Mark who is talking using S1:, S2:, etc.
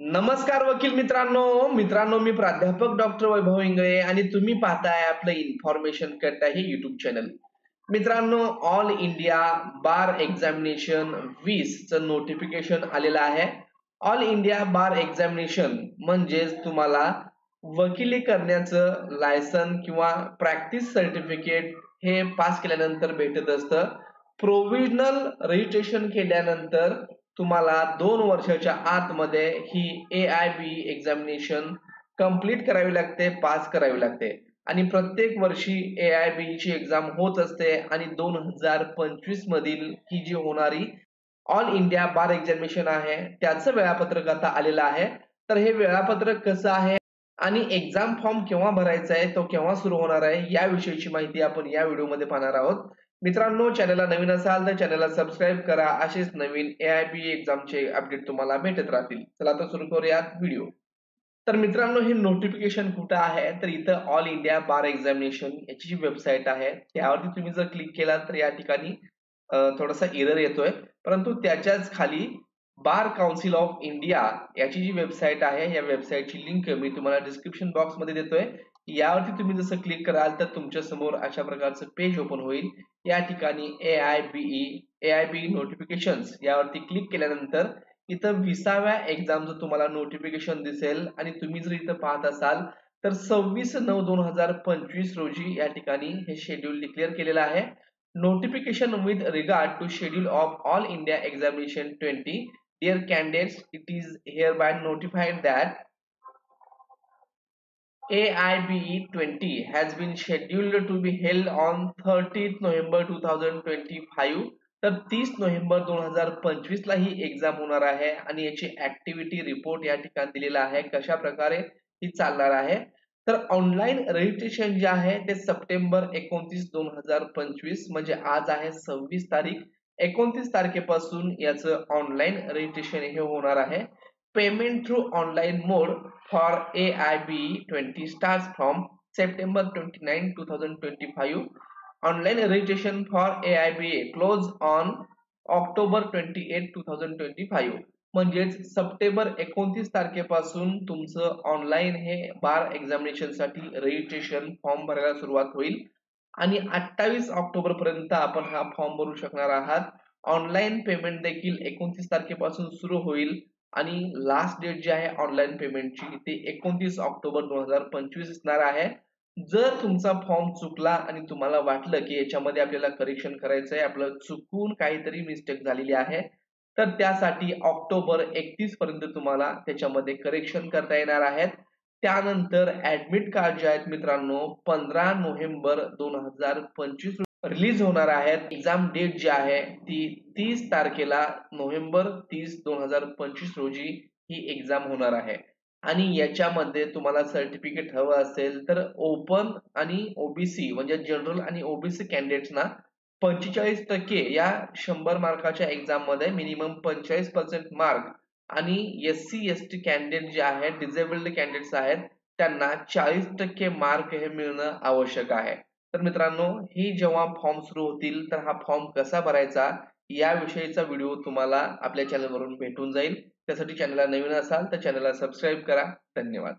S1: नमस्कार वकील मित्रांनो मी प्राध्यापक डॉक्टर वैभव इंगळे आणि तुम्ही पाहताय आपलं इन्फॉर्मेशन कट आहे युट्यूब चॅनल. मित्रांनो, ऑल इंडिया बार एक्झामिनेशन 20 चं नोटिफिकेशन आलेलं आहे. ऑल इंडिया बार एक्झामिनेशन म्हणजेच तुम्हाला वकिली करण्याचं लायसन किंवा प्रॅक्टिस सर्टिफिकेट हे पास केल्यानंतर भेटत असतं. प्रोव्हिजनल रजिस्ट्रेशन केल्यानंतर तुम्हाला 2 वर्षाच्या आतमध्ये ही AIB एक्झामिनेशन कंप्लीट करावी लागते, पास करावी लागते आणि प्रत्येक वर्षी AIB ची एक्झाम होत असते आणि 2025 मधील ही जी होणारी ऑल इंडिया बार एक्झामिनेशन आहे त्याचं वेळापत्रक आता आलेलं आहे. तर हे वेळापत्रक कसं आहे आणि एक्झाम फॉर्म केव्हा भरायचा आहे, तो केव्हा सुरू होणार आहे याविषयीची माहिती आपण या व्हिडिओमध्ये पाहणार आहोत. मित्रांनो, चॅनलला नवीन असाल तर चॅनलला सबस्क्राईब करा. असेच नवीन AIB एक्झामचे अपडेट तुम्हाला भेटत राहतील. चला तर सुरू करूयात व्हिडिओ. तर मित्रांनो, हे नोटिफिकेशन कुठं आहे तर इथं ऑल इंडिया बार एक्झामिनेशन याची जी वेबसाईट आहे त्यावरती तुम्ही जर क्लिक केला तर या ठिकाणी थोडासा एरर येतोय, परंतु त्याच्याच खाली बार काउन्सिल ऑफ इंडिया याची जी वेबसाईट आहे या वेबसाईटची लिंक मी तुम्हाला डिस्क्रिप्शन बॉक्स मध्ये देतोय. यावरती तुम्ही जसं क्लिक कराल तर तुमच्या समोर अशा प्रकारचं पेज ओपन होईल. या ठिकाणी AIB नोटिफिकेशन्स यावरती क्लिक केल्यानंतर इथं 20व्या एक्झामचं तुम्हाला नोटिफिकेशन दिसेल आणि तुम्ही जर इथं पाहत असाल तर 26/9/2025 रोजी या ठिकाणी हे शेड्यूल डिक्लेअर केलेलं आहे. Notification with regard to schedule of All India Examination 20. Dear candidates, it is hereby notified that AIBE 20 has been scheduled to be held on 30th November 2025. तर 30 नोव्हेंबर 2025 ला ही एक्झाम होणार आहे आणि याची ऍक्टिव्हिटी रिपोर्ट या ठिकाणी दिलेला आहे कशा प्रकारे ही चालणार आहे. तर ऑनलाईन रजिस्ट्रेशन जे आहे ते सप्टेंबर 29, 2025 म्हणजे आज आहे 26 तारीख. 29 तारखेपासून याचं ऑनलाईन रजिस्ट्रेशन हे होणार आहे. Payment through online mode for AIBE 20 starts from September 29, 2025. Online registration for AIBA close on October 28, 2025. म्हणजेच सप्टेंबर 29 तारखेपासून तुमचं ऑनलाईन हे बार एक्झामिनेशन साठी रजिस्ट्रेशन फॉर्म भरायला सुरुवात होईल आणि 28 ऑक्टोबर पर्यंत आपण हा फॉर्म भरू शकणार आहात. ऑनलाईन पेमेंट देखील 29 तारखेपासून सुरू होईल आणि लास्ट डेट जी आहे ऑनलाईन पेमेंटची ती 29 ऑक्टोबर 2025 असणार आहे. जर तुमचा फॉर्म चुकला आणि तुम्हाला वाटलं की याच्यामध्ये आपल्याला करेक्शन करायचं आहे, आपलं चुकून काहीतरी मिस्टेक झालेली आहे, तर त्यासाठी ऑक्टोबर 31 पर्यंत तुम्हाला त्याच्यामध्ये करेक्शन करता येणार आहेत. त्यानंतर ऍडमिट कार्ड जे आहेत मित्रांनो 15 नोव्हेंबर 2025 रिलीज होणार आहेत. एक्झाम डेट जी आहे ती 30 तारखेला नोव्हेंबर 30, 2025 रोजी ही एक्झाम होणार आहे आणि याच्यामध्ये तुम्हाला सर्टिफिकेट हवं असेल तर ओपन आणि ओबीसी म्हणजे जनरल आणि ओबीसी कॅन्डिडेट्सना 45% या 100 मार्काच्या एक्झाम मध्ये मिनिमम 45% मार्क आणि SC ST कॅन्डिडेट जे आहेत, डिसेबल्ड कॅन्डिडेट्स आहेत, त्यांना 40% मार्क हे मिळणं आवश्यक आहे. तर मित्रांनो, ही जेव्हा फॉर्म सुरू होतील तर हा फॉर्म कसा भरायचा याविषयीचा व्हिडिओ तुम्हाला आपल्या चॅनलवरून भेटून जाईल. त्यासाठी चॅनलला नवीन असाल तर चॅनलला सबस्क्राईब करा. धन्यवाद.